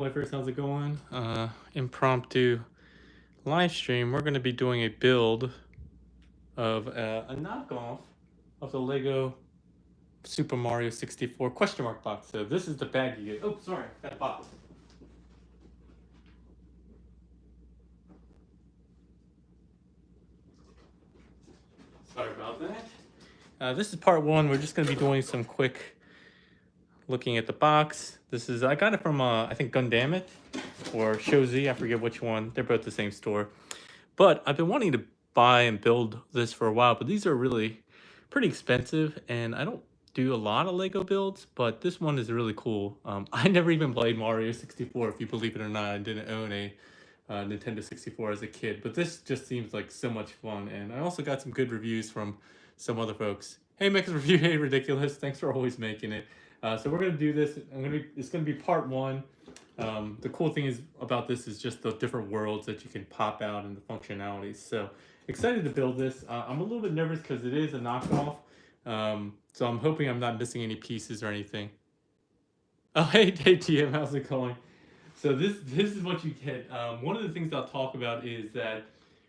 Lifers, how's it going? Impromptu live stream. We're going to be doing a build of a knockoff of the Lego Super Mario 64 question mark box. So this is the bag you get. Oh, sorry, got a box. Sorry about that. This is part one. We're just going to be doing some quick looking at the box. I got it from I think Gundamit or Shozi. I forget which one. They're both the same store. But I've been wanting to buy and build this for a while, but these are really pretty expensive, and I don't do a lot of Lego builds, but this one is really cool. I never even played Mario 64, if you believe it or not. I didn't own a Nintendo 64 as a kid, but this just seems like so much fun, and I also got some good reviews from some other folks. Hey, Mix Review, hey, Ridiculous, thanks for always making it. So we're gonna do this. It's gonna be part one. The cool thing is about this is just the different worlds that you can pop out and the functionalities. So excited to build this. I'm a little bit nervous because it is a knockoff. So I'm hoping I'm not missing any pieces or anything. Oh, hey TM, how's it going? So this is what you get. One of the things I'll talk about is that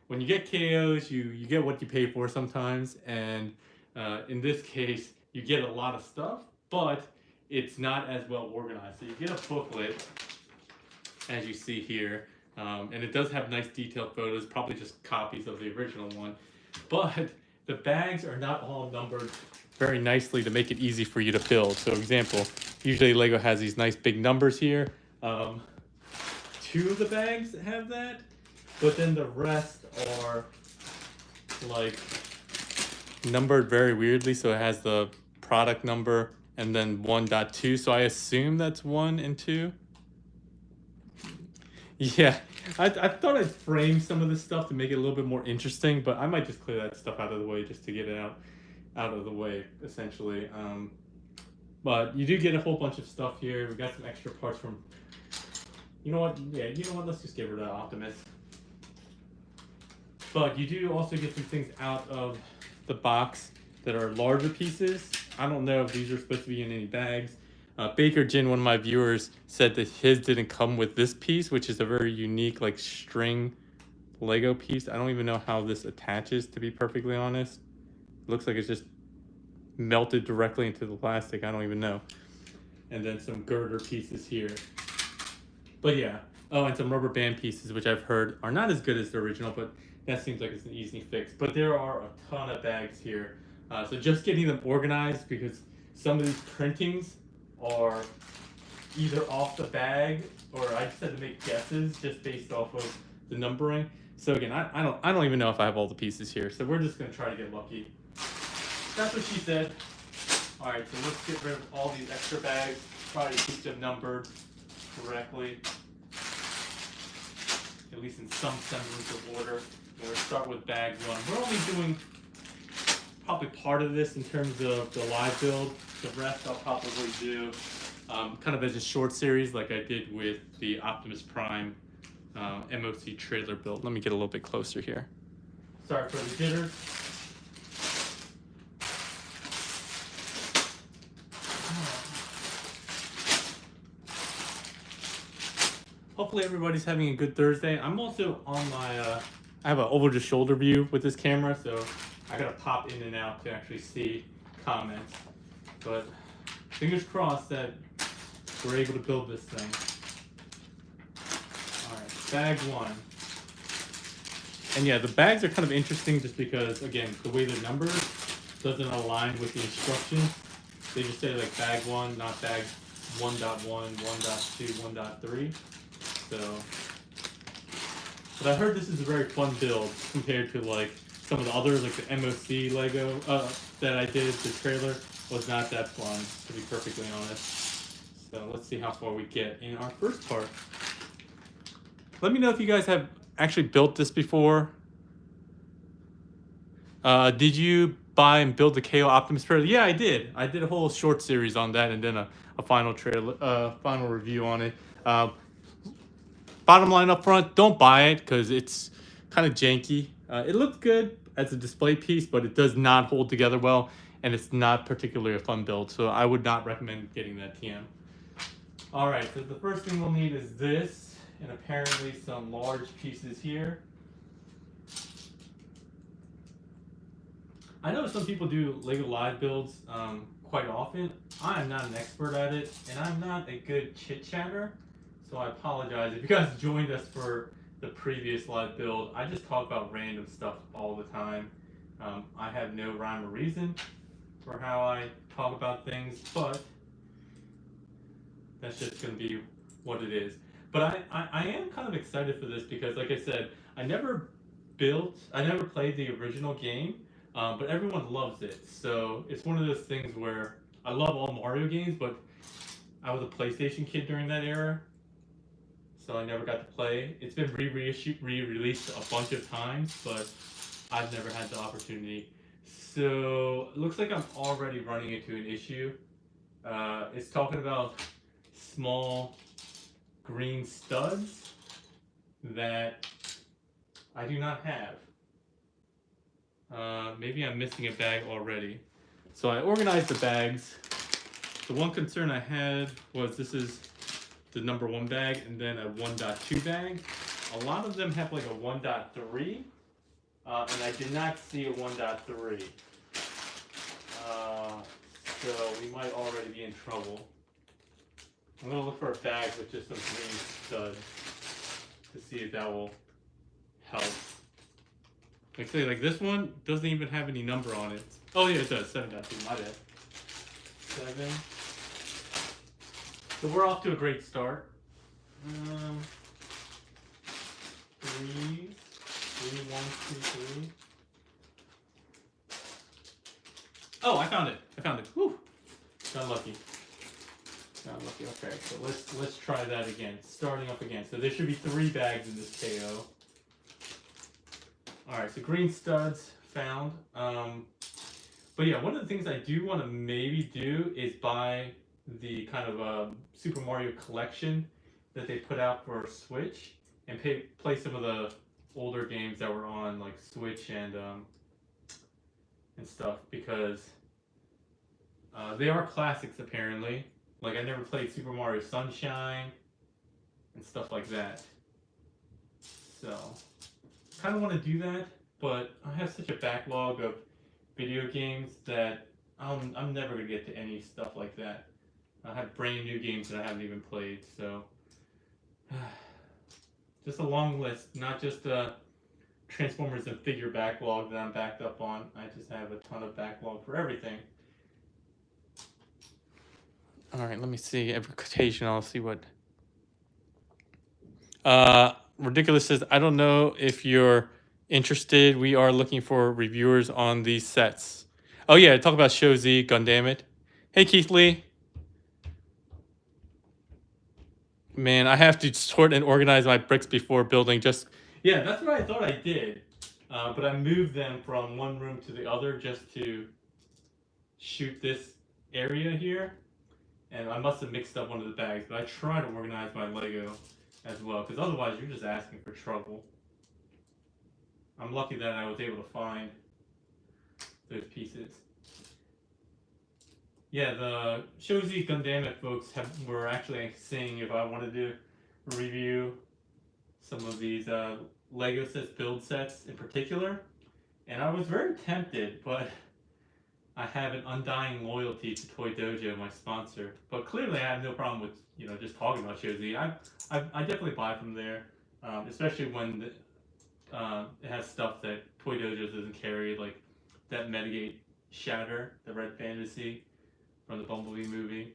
when you get KOs, you get what you pay for sometimes, and in this case, you get a lot of stuff, but it's not as well organized. So you get a booklet, as you see here, and it does have nice detailed photos, probably just copies of the original one, but the bags are not all numbered very nicely to make it easy for you to build. So example, usually Lego has these nice big numbers here. Two of the bags have that, but then the rest are like numbered very weirdly. So it has the product number and then 1.2. So I assume that's 1 and 2. Yeah, I thought I'd frame some of this stuff to make it a little bit more interesting, but I might just clear that stuff out of the way just to get it out of the way, essentially. But you do get a whole bunch of stuff here. We got some extra parts from, you know what? Yeah, you know what? Let's just get rid of Optimus. But you do also get some things out of the box that are larger pieces. I don't know if these are supposed to be in any bags. Baker Jin, one of my viewers, said that his didn't come with this piece, which is a very unique like string Lego piece. I don't even know how this attaches, to be perfectly honest. It looks like it's just melted directly into the plastic. I don't even know. And then some girder pieces here. But yeah. Oh, and some rubber band pieces, which I've heard are not as good as the original, but that seems like it's an easy fix. But there are a ton of bags here. So just getting them organized, because some of these printings are either off the bag, or I just had to make guesses just based off of the numbering. So again, I don't even know if I have all the pieces here. So we're just gonna try to get lucky. That's what she said. All right, so let's get rid of all these extra bags. Try to keep them numbered correctly, at least in some semblance of order. We'll start with bag one. We're only doing probably part of this in terms of the live build. The rest I'll probably do kind of as a short series like I did with the Optimus Prime MOC trailer build. Let me get a little bit closer here. Sorry for the jitters. Hopefully everybody's having a good Thursday. I'm also on my, I have an over the shoulder view with this camera, so I gotta pop in and out to actually see comments. But fingers crossed that we're able to build this thing. All right, bag one. And yeah, the bags are kind of interesting just because, again, the way they're numbered doesn't align with the instructions. They just say like bag one, not bag 1.1, 1.2, 1.3. So, but I heard this is a very fun build compared to like some of the others, like the MOC Lego that I did. The trailer was not that fun, to be perfectly honest. So let's see how far we get in our first part. Let me know if you guys have actually built this before. Did you buy and build the KO Optimus trailer? Yeah, I did. I did a whole short series on that, and then a final trailer, final review on it. Bottom line up front, don't buy it because it's kind of janky. It looks good as a display piece, but it does not hold together well, and it's not particularly a fun build, so I would not recommend getting that TM. Alright, so the first thing we'll need is this, and apparently some large pieces here. I know some people do Lego Live builds quite often. I'm not an expert at it, and I'm not a good chit-chatter, so I apologize if you guys joined us for the previous live build. I just talk about random stuff all the time. I have no rhyme or reason for how I talk about things, but that's just going to be what it is. But I am kind of excited for this because, like I said, I never played the original game, but everyone loves it. So it's one of those things where I love all Mario games, but I was a PlayStation kid during that era, so I never got to play. It's been re-released a bunch of times, but I've never had the opportunity. So it looks like I'm already running into an issue. It's talking about small green studs that I do not have. Maybe I'm missing a bag already. So I organized the bags. The one concern I had was this is the number 1 bag and then a 1.2 bag. A lot of them have like a 1.3, and I did not see a 1.3. So we might already be in trouble. I'm gonna look for a bag with just some green studs to see if that will help. Actually, like this one doesn't even have any number on it. Oh yeah, it does. 7.2. My bad. 7. So we're off to a great start. 3, 1, 2, 3. Oh, I found it. Whew. Got lucky. Okay, so let's try that again. Starting up again. So there should be 3 bags in this KO. Alright, so green studs found. But yeah, one of the things I do want to maybe do is buy the kind of Super Mario collection that they put out for Switch and play some of the older games that were on like Switch and stuff, because they are classics apparently. Like I never played Super Mario Sunshine and stuff like that. So kind of want to do that, but I have such a backlog of video games that I'm never gonna get to any stuff like that. I have brand new games that I haven't even played, so just a long list, not just a Transformers and figure backlog that I'm backed up on. I just have a ton of backlog for everything. All right, let me see. Every quotation, I'll see what. Ridiculous says, I don't know if you're interested. We are looking for reviewers on these sets. Oh yeah, talk about Show Z, Gundamit. Hey Keith Lee. Man, I have to sort and organize my bricks before building. Yeah, that's what I thought I did. But I moved them from one room to the other just to shoot this area here. And I must have mixed up one of the bags, but I try to organize my Lego as well, because otherwise you're just asking for trouble. I'm lucky that I was able to find those pieces. Yeah, the Show Z Gundamit folks were actually saying if I wanted to review some of these Lego sets, build sets in particular, and I was very tempted, but I have an undying loyalty to Toy Dojo, my sponsor. But clearly, I have no problem with just talking about Show Z. I definitely buy from there, especially when it has stuff that Toy Dojo doesn't carry, like that Metagate Shatter, the Red Fantasy from the Bumblebee movie.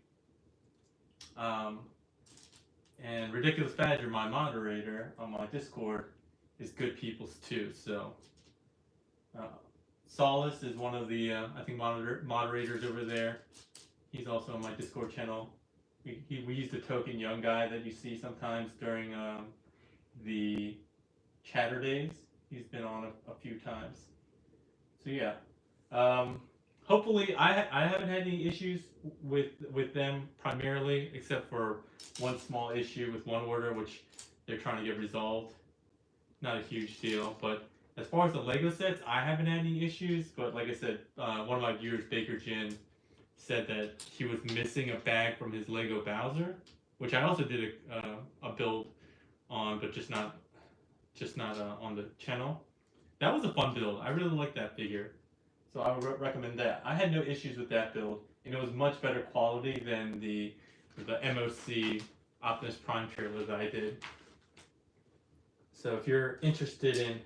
And Ridiculous Badger, my moderator on my Discord, is good people's too. So Solace is one of the I think moderators over there. He's also on my Discord channel. We use the token young guy that you see sometimes during the chatter days. He's been on a few times. So yeah. Hopefully, I haven't had any issues with them primarily, except for one small issue with one order, which they're trying to get resolved. Not a huge deal, but as far as the Lego sets, I haven't had any issues. But like I said, one of my viewers, Baker Jin, said that he was missing a bag from his Lego Bowser. which I also did a build on, but just not on the channel. That was a fun build. I really like that figure, so I would recommend that. I had no issues with that build, and it was much better quality than the MOC Optimus Prime trailer that I did. So if you're interested in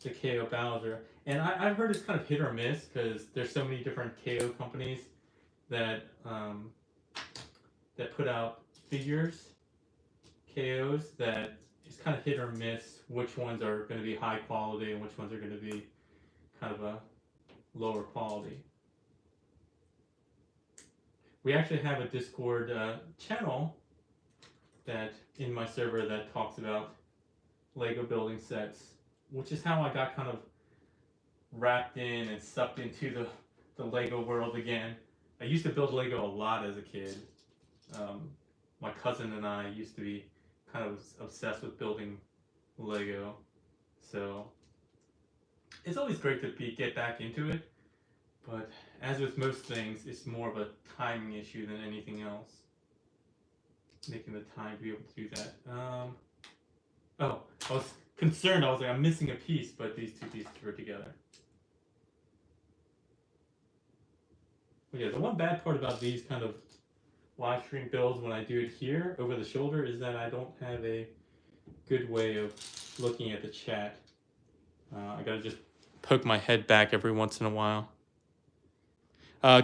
the KO Bowser, and I've heard it's kind of hit or miss because there's so many different KO companies that that put out figures, KOs, that it's kind of hit or miss which ones are going to be high quality and which ones are going to be kind of a lower quality. We actually have a Discord channel that in my server that talks about Lego building sets, which is how I got kind of wrapped in and sucked into the Lego world again. I used to build Lego a lot as a kid. My cousin and I used to be kind of obsessed with building Lego, so it's always great to get back into it. But as with most things, it's more of a timing issue than anything else. Making the time to be able to do that. Oh, I was concerned. I was like, I'm missing a piece, but these two pieces were together. But yeah, the one bad part about these kind of live stream builds when I do it here over the shoulder is that I don't have a good way of looking at the chat. I gotta just poke my head back every once in a while.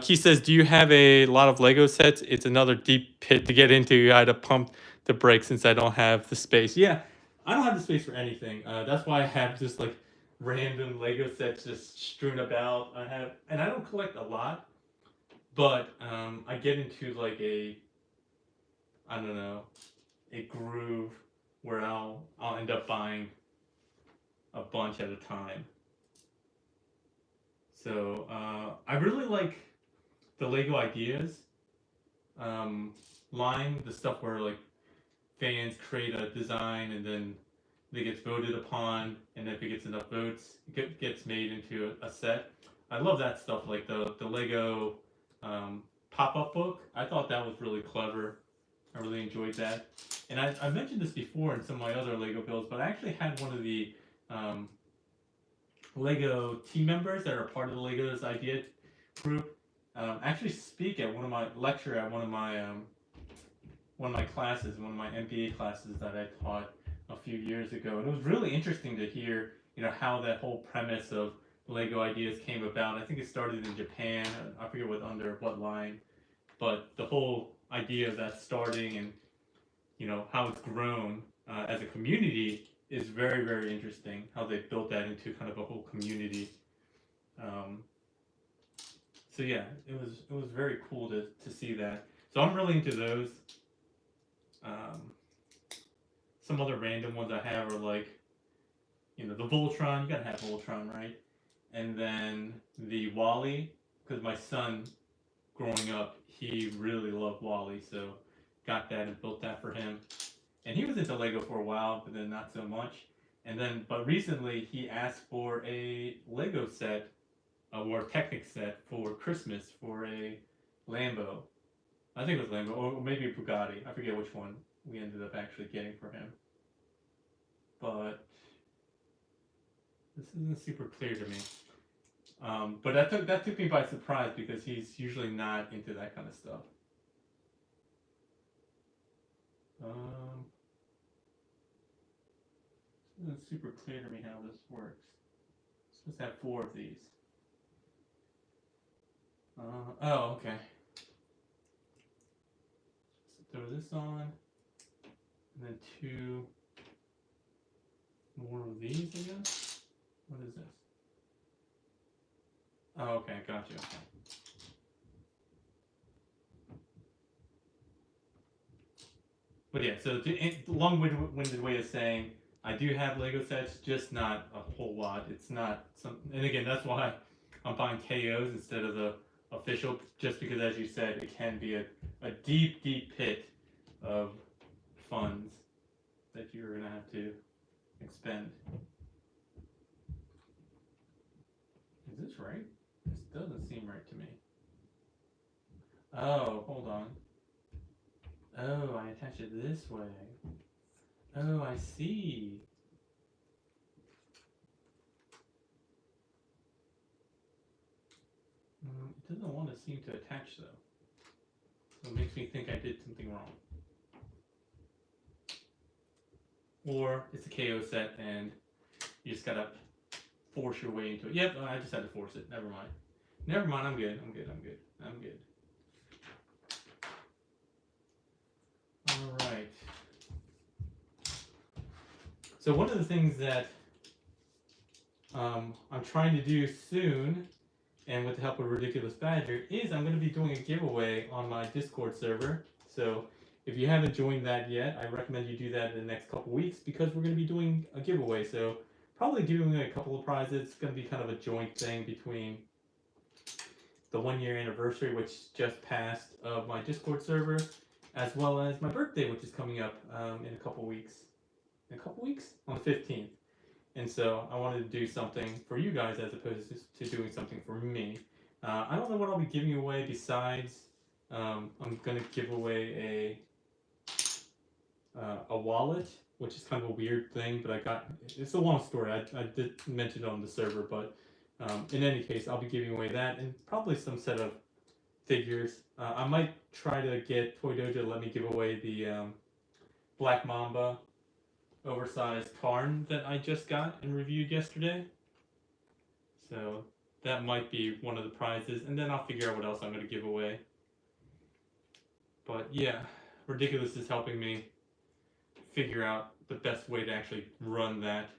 Key says, do you have a lot of Lego sets? It's another deep pit to get into. I had to pump the brakes since I don't have the space. Yeah, I don't have the space for anything. That's why I have just like random Lego sets just strewn about. And I don't collect a lot, but I get into like a groove where I'll end up buying a bunch at a time. So I really like the Lego Ideas line, the stuff where like fans create a design and then it gets voted upon, and if it gets enough votes, it gets made into a set. I love that stuff, like the Lego pop-up book. I thought that was really clever. I really enjoyed that. And I mentioned this before in some of my other Lego builds, but I actually had one of the Lego team members that are part of the Legos Idea group actually speak at one of my one of my classes, one of my MBA classes that I taught a few years ago, and it was really interesting to hear, how that whole premise of Lego Ideas came about. I think it started in Japan. I forget under what line, but the whole idea of that starting and how it's grown as a community is very, very interesting. How they built that into kind of a whole community. So yeah, it was very cool to see that. So I'm really into those. Some other random ones I have are like, the Voltron. You gotta have Voltron, right? And then the Wally, because my son, growing up, he really loved Wally, so got that and built that for him. And he was into Lego for a while, but then not so much. But recently he asked for a Lego set, or a Technic set for Christmas for a Lambo. I think it was Lambo, or maybe a Bugatti. I forget which one we ended up actually getting for him. But this isn't super clear to me. But that took me by surprise because he's usually not into that kind of stuff. It isn't super clear to me how this works. Let's have 4 of these. Oh, okay. So throw this on, and then 2 more of these, I guess. What is this? Oh, okay, gotcha. Okay. But yeah, so long-winded way of saying, I do have Lego sets, just not a whole lot. It's not some, and again, that's why I'm buying KOs instead of the official, just because, as you said, it can be a deep, deep pit of funds that you're gonna have to expend. Is this right? This doesn't seem right to me. Oh, hold on. Oh, I attach it this way. Oh, I see. It doesn't want to seem to attach though. So it makes me think I did something wrong. Or it's a KO set and you just gotta force your way into it. Yep, I just had to force it. Never mind. Never mind, I'm good. I'm good. Alright. So one of the things that I'm trying to do soon, and with the help of Ridiculous Badger, is I'm going to be doing a giveaway on my Discord server. So if you haven't joined that yet, I recommend you do that in the next couple weeks because we're going to be doing a giveaway. So probably giving a couple of prizes. It's going to be kind of a joint thing between the 1-year anniversary, which just passed, of my Discord server, as well as my birthday, which is coming up in a couple weeks. In a couple weeks? On the 15th. And so I wanted to do something for you guys as opposed to doing something for me. I don't know what I'll be giving away besides I'm going to give away a wallet, which is kind of a weird thing, but I got, it's a long story. I did mention it on the server, but in any case, I'll be giving away that and probably some set of figures. I might try to get Toy Dojo to let me give away the Black Mamba oversized Karn that I just got and reviewed yesterday. So that might be one of the prizes, and then I'll figure out what else I'm going to give away. But yeah, Ridiculous is helping me figure out the best way to actually run that.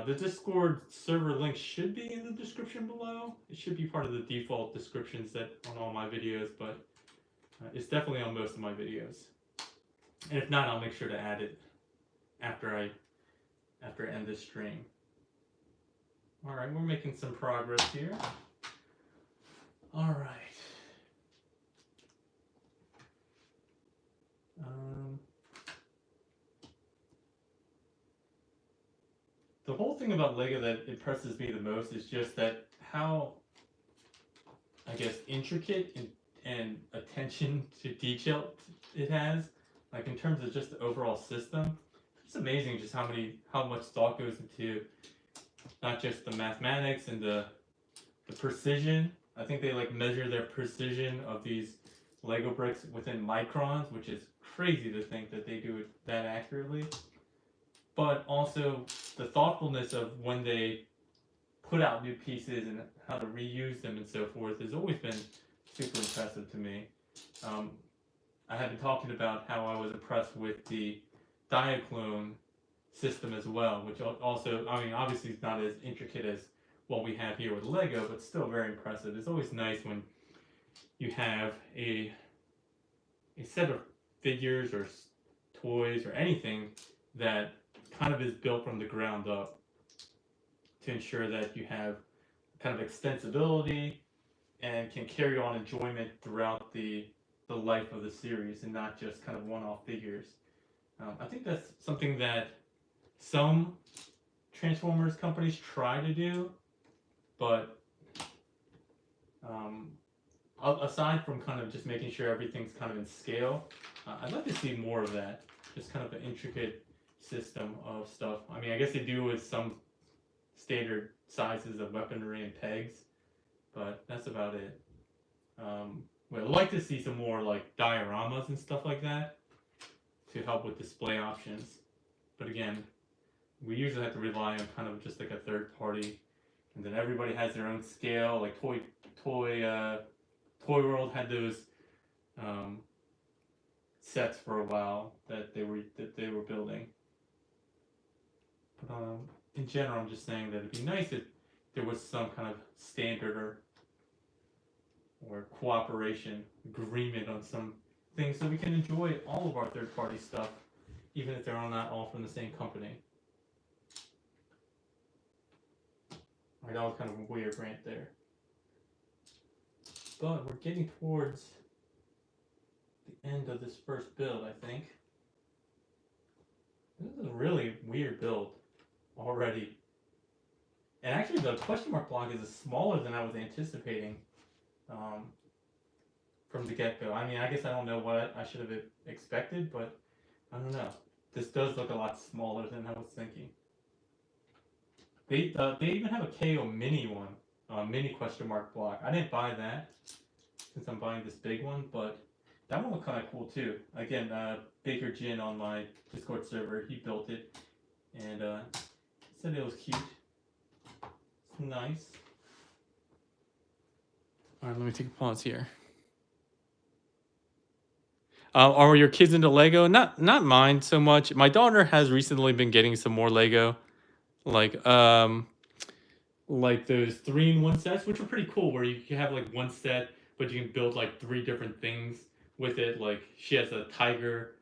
The Discord server link should be in the description below. It should be part of the default descriptions that on all my videos, but it's definitely on most of my videos. And if not, I'll make sure to add it after I end this stream. Alright, we're making some progress here. Alright. The whole thing about Lego that impresses me the most is just that how, I guess, intricate and attention to detail it has. Like in terms of just the overall system. It's amazing just how much thought goes into not just the mathematics and the precision. I think they like measure their precision of these Lego bricks within microns, which is crazy to think that they do it that accurately. But also the thoughtfulness of when they put out new pieces and how to reuse them and so forth has always been super impressive to me. I had been talking about how I was impressed with the Diaclone system as well, which also, I mean, obviously it's not as intricate as what we have here with Lego, but still very impressive. It's always nice when you have a set of figures or toys or anything that kind of is built from the ground up to ensure that you have kind of extensibility and can carry on enjoyment throughout the life of the series and not just kind of one-off figures. I think that's something that some Transformers companies try to do, but aside from kind of just making sure everything's kind of in scale, I'd like to see more of that, just kind of an intricate system of stuff. I mean, I guess they do with some standard sizes of weaponry and pegs, but that's about it. Well, I'd like to see some more like dioramas and stuff like that to help with display options. But again, we usually have to rely on kind of just like a third party, and then everybody has their own scale. Like Toy World had those sets for a while that they were building. But in general, I'm just saying that it'd be nice if there was some kind of standard or cooperation agreement on some things so we can enjoy all of our third-party stuff, even if they're not all from the same company. Alright, that was kind of a weird rant there. But we're getting towards the end of this first build, I think. This is a really weird build already. And actually the question mark block is smaller than I was anticipating. from the get-go. I mean, I guess I don't know what I should have expected, but I don't know. This does look a lot smaller than I was thinking. They even have a KO mini one, mini question mark block. I didn't buy that since I'm buying this big one, but that one looked kind of cool too. Again, Baker Jin on my Discord server, he built it, and said it was cute. It's nice. All right, let me take a pause here. Are your kids into Lego? Not mine so much. My daughter has recently been getting some more Lego, like those 3-in-1 sets, which are pretty cool. Where you can have like one set, but you can build like 3 different things with it. Like she has a tiger.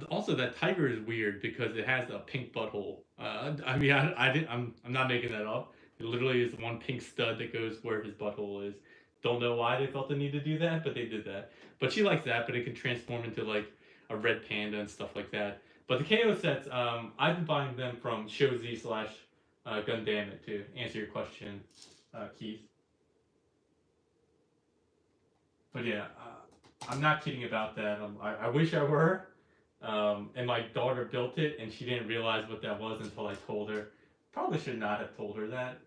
Also, that tiger is weird because it has a pink butthole. I mean, I'm not making that up. It literally is one pink stud that goes where his butthole is. Don't know why they felt the need to do that, but they did that. But she likes that, but it can transform into like a red panda and stuff like that. But the KO sets, I've been buying them from ShowZ / Gundamit to answer your question, Keith. But yeah, I'm not kidding about that. I wish I were. And my daughter built it, and she didn't realize what that was until I told her. Probably should not have told her that,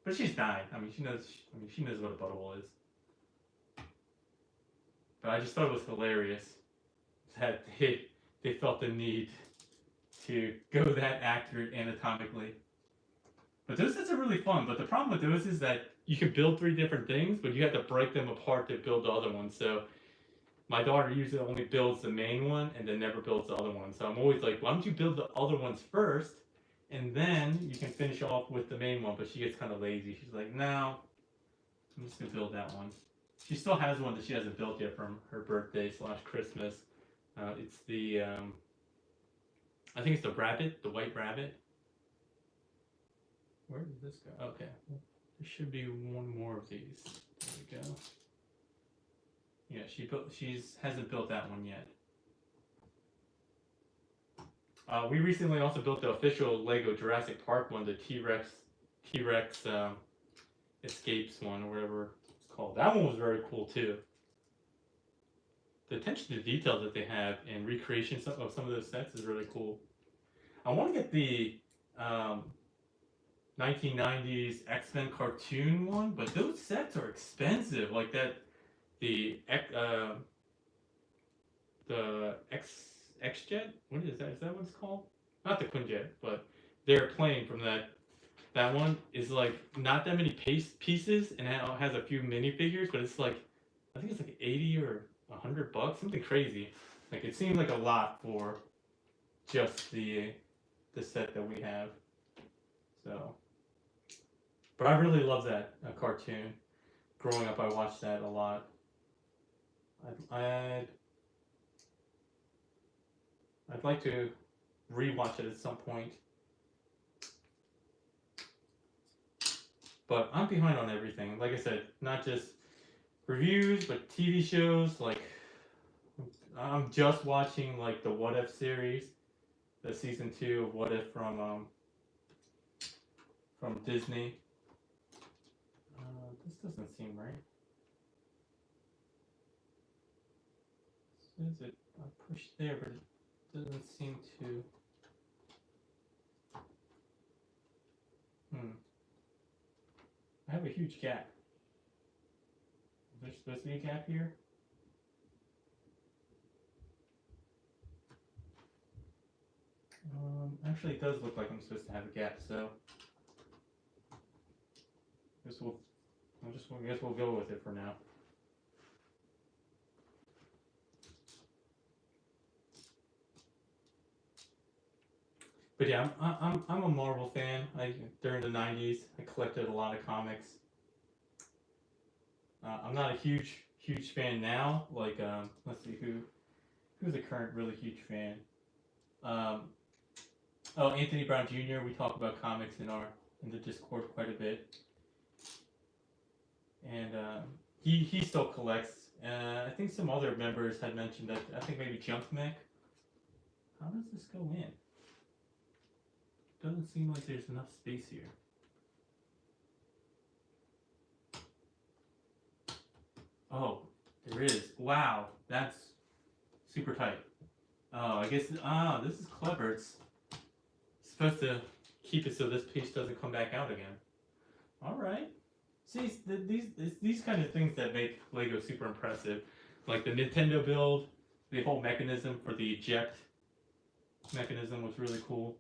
but she's 9. I mean, she knows. I mean, she knows what a butthole is. But I just thought it was hilarious that they felt the need to go that accurate anatomically. But those sets are really fun. But the problem with those is that you can build 3 different things, but you have to break them apart to build the other one. So my daughter usually only builds the main one and then never builds the other one. So I'm always like, why don't you build the other ones first, and then you can finish off with the main one. But she gets kind of lazy. She's like, no, I'm just going to build that one. She still has one that she hasn't built yet from her birthday / Christmas. It's the, I think it's the rabbit, the white rabbit. Where did this go? Okay, there should be one more of these. There we go. Yeah, she hasn't built that one yet. We recently also built the official Lego Jurassic Park one, the T-Rex Escapes one, or whatever it's called. That one was very cool too. The attention to detail that they have in recreation of some of those sets is really cool. I want to get the 1990s X-Men cartoon one, but those sets are expensive. Like that, the X-Jet? What is that? Is that what it's called? Not the Quinjet, but their plane from that one is like not that many pieces, and it has a few minifigures, but it's like, I think it's like 80 or $100, something crazy. Like it seems like a lot for just the set that we have. So, but I really love that cartoon. Growing up, I watched that a lot. I'd like to rewatch it at some point. But I'm behind on everything. Like I said, not just reviews, but TV shows. Like I'm just watching like the What If series, the season 2 of What If from Disney. This doesn't seem right. Is it? I pushed there, but it doesn't seem to. I have a huge gap. Is there supposed to be a gap here? Actually, it does look like I'm supposed to have a gap, so I guess we'll go with it for now. But yeah, I'm a Marvel fan. During the 90s, I collected a lot of comics. I'm not a huge fan now. Like let's see who's a current really huge fan. Anthony Brown Jr. We talk about comics in the Discord quite a bit, and he still collects. I think some other members had mentioned that. I think maybe Jump Mech. How does this go in? Doesn't seem like there's enough space here. Oh, There is. Wow, that's super tight. Oh, I guess, this is clever. It's supposed to keep it so this piece doesn't come back out again. All right. See, these kind of things that make Lego super impressive. Like the Nintendo build, the whole mechanism for the eject mechanism was really cool.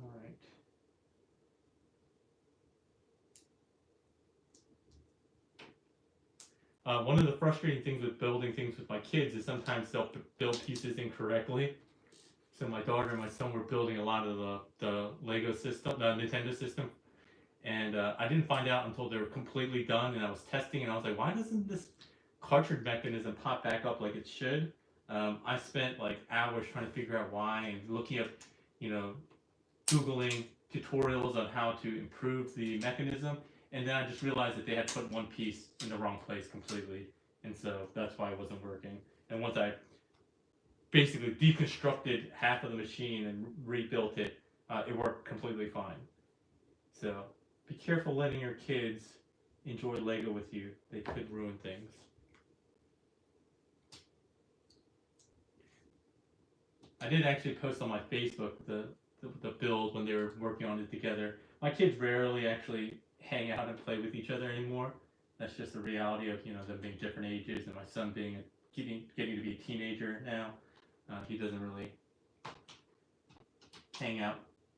All right. One of the frustrating things with building things with my kids is sometimes they'll build pieces incorrectly. So my daughter and my son were building a lot of the Lego system, the Nintendo system, and I didn't find out until they were completely done, and I was testing, and I was like, why doesn't this cartridge mechanism pop back up like it should? I spent like hours trying to figure out why and looking up, Googling tutorials on how to improve the mechanism, and then I just realized that they had put one piece in the wrong place completely, and so that's why it wasn't working. And once I basically deconstructed half of the machine and rebuilt it, it worked completely fine. So be careful letting your kids enjoy Lego with you. They could ruin things. I did actually post on my Facebook the build when they were working on it together. My kids rarely actually hang out and play with each other anymore. That's just the reality of them being different ages, and my son getting to be a teenager now. He doesn't really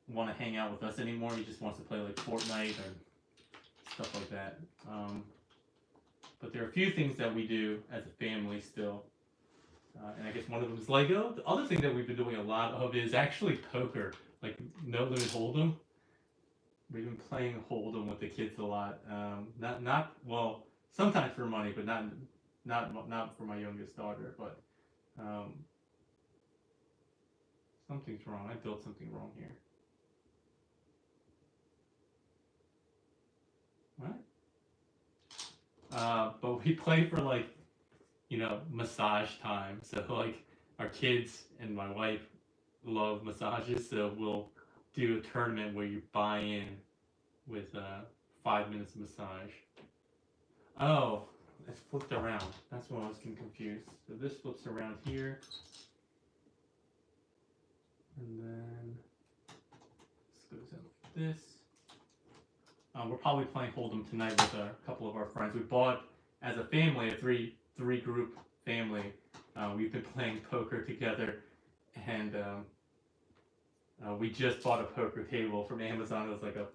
want to hang out with us anymore. He just wants to play like Fortnite or stuff like that. But there are a few things that we do as a family still. And I guess one of them is Lego. The other thing that we've been doing a lot of is actually poker, like No Limit Hold'em. We've been playing Hold'em with the kids a lot. Well, sometimes for money, but not for my youngest daughter. But something's wrong. I built something wrong here. What? But we play for like massage time. So like our kids and my wife love massages, so we'll do a tournament where you buy in with 5 minutes of massage. Oh, it's flipped around. That's when I was getting confused. So this flips around here. And then this goes in like this. We're probably playing Hold'em tonight with a couple of our friends. We bought, as a family, a three group family. We've been playing poker together, and we just bought a poker table from Amazon. It was like a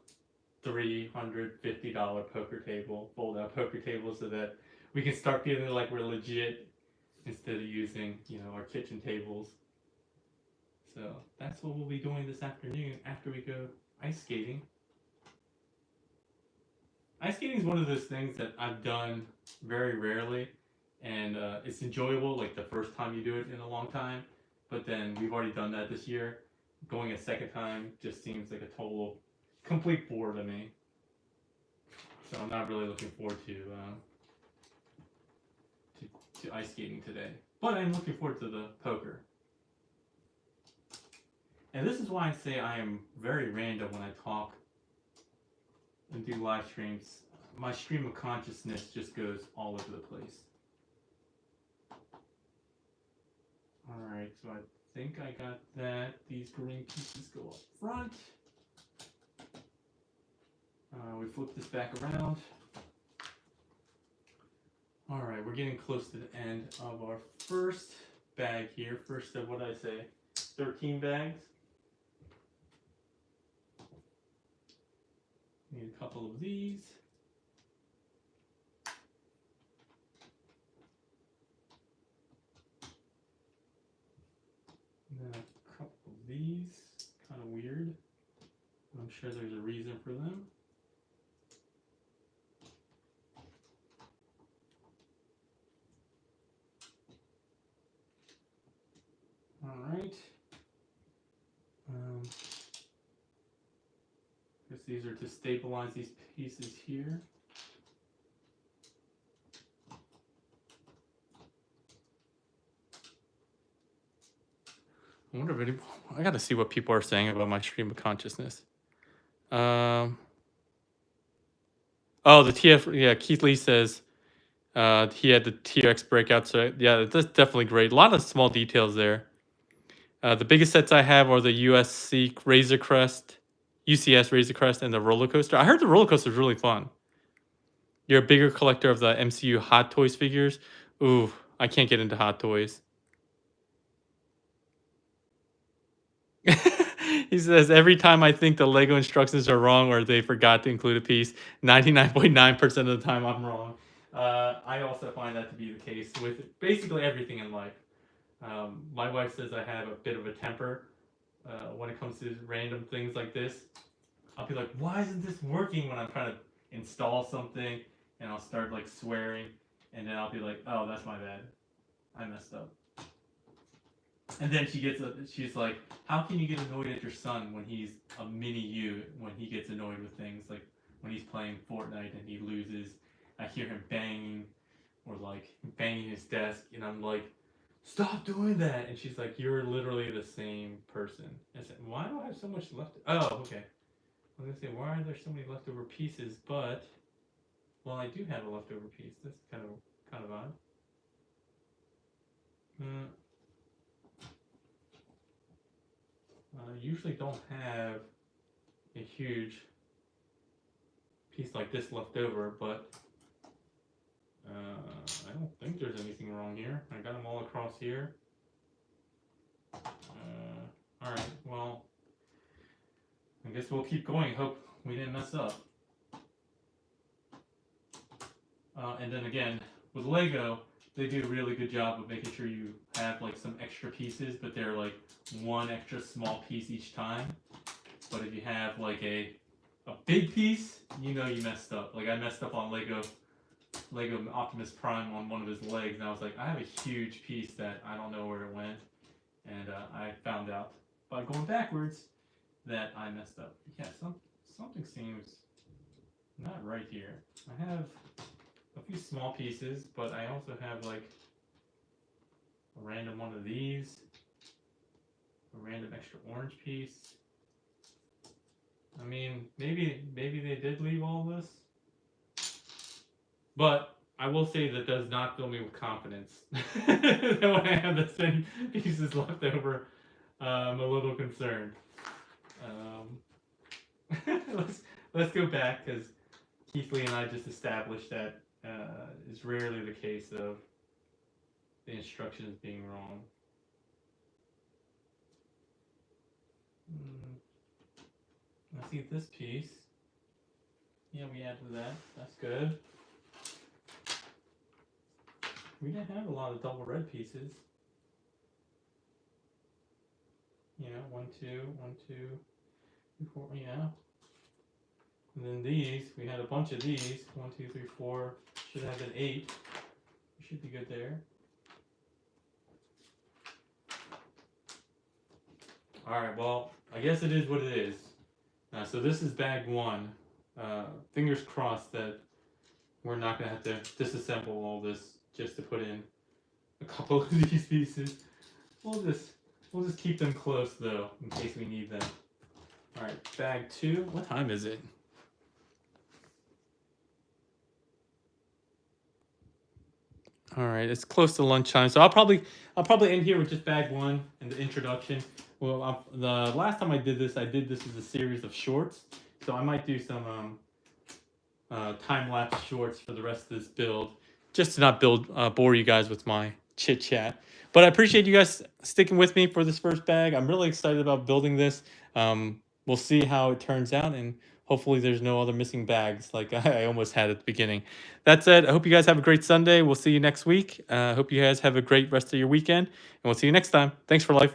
$350 poker table, fold out poker table, so that we can start feeling like we're legit instead of using our kitchen tables. So that's what we'll be doing this afternoon after we go ice skating. Ice skating is one of those things that I've done very rarely, and it's enjoyable like the first time you do it in a long time, but then we've already done that this year. Going a second time just seems like a total complete bore to me, so I'm not really looking forward to ice skating today, but I'm looking forward to the poker. And this is why I say I am very random when I talk and do live streams. My stream of consciousness just goes all over the place. Alright, so I think I got that. These green pieces go up front. We flip this back around. Alright, we're getting close to the end of our first bag here. First of, what did I say, 13 bags. Need a couple of these. And then a couple of these. Kind of weird. I'm sure there's a reason for them. Alright. Guess these are to stabilize these pieces here. I wonder if I gotta see what people are saying about my stream of consciousness. Oh, the TF. Yeah, Keith Lee says he had the TX breakout. So yeah, that's definitely great. A lot of small details there. The biggest sets I have are the USC Razor Crest, UCS Razor Crest, and the roller coaster. I heard the roller coaster is really fun. You're a bigger collector of the MCU Hot Toys figures. Ooh, I can't get into Hot Toys. He says, every time I think the Lego instructions are wrong or they forgot to include a piece, 99.9% of the time I'm wrong. I also find that to be the case with basically everything in life. My wife says I have a bit of a temper when it comes to random things like this. I'll be like, why isn't this working when I'm trying to install something? And I'll start like swearing. And then I'll be like, oh, that's my bad. I messed up. And then she's like, how can you get annoyed at your son when he's a mini you, when he gets annoyed with things? Like when he's playing Fortnite and he loses, I hear him banging or like banging his desk. And I'm like, stop doing that. And she's like, you're literally the same person. I said, why do I have so much left? Oh, okay. I was gonna say, why are there so many leftover pieces? But, well, I do have a leftover piece. That's kind of odd. I usually don't have a huge piece like this left over, but I don't think there's anything wrong here. I got them all across here. Alright, well, I guess we'll keep going. Hope we didn't mess up. And then again, with Lego, they do a really good job of making sure you have like some extra pieces, but they're like one extra small piece each time. But if you have like a big piece, you know you messed up. Like I messed up on Lego Optimus Prime on one of his legs, and I was like, I have a huge piece that I don't know where it went, and I found out by going backwards that I messed up. Yeah, something seems not right here. I have a few small pieces, but I also have like a random one of these, a random extra orange piece. I mean, maybe they did leave all this, but I will say that does not fill me with confidence. That when I have this many pieces left over, I'm a little concerned. Let's go back, because Keith Lee and I just established that is rarely the case of the instructions being wrong. Let's see this piece. Yeah, we added that. That's good. We didn't have a lot of double red pieces. Yeah, 1, 2, 1, 2, 3, 4. Yeah. And then these, we had a bunch of these. 1, 2, 3, 4. Should have been 8. We should be good there. Alright, well, I guess it is what it is. So this is bag 1. Fingers crossed that we're not going to have to disassemble all this just to put in a couple of these pieces. We'll just keep them close though, in case we need them. Alright, bag 2. What time is it? Alright, it's close to lunchtime, so I'll probably end here with just bag 1 and the introduction. Well, the last time I did this as a series of shorts, so I might do some time-lapse shorts for the rest of this build, just to not bore you guys with my chit-chat. But I appreciate you guys sticking with me for this first bag. I'm really excited about building this. We'll see how it turns out, and hopefully there's no other missing bags like I almost had at the beginning. That said, I hope you guys have a great Sunday. We'll see you next week. I hope you guys have a great rest of your weekend, and we'll see you next time. Thanks for lifers.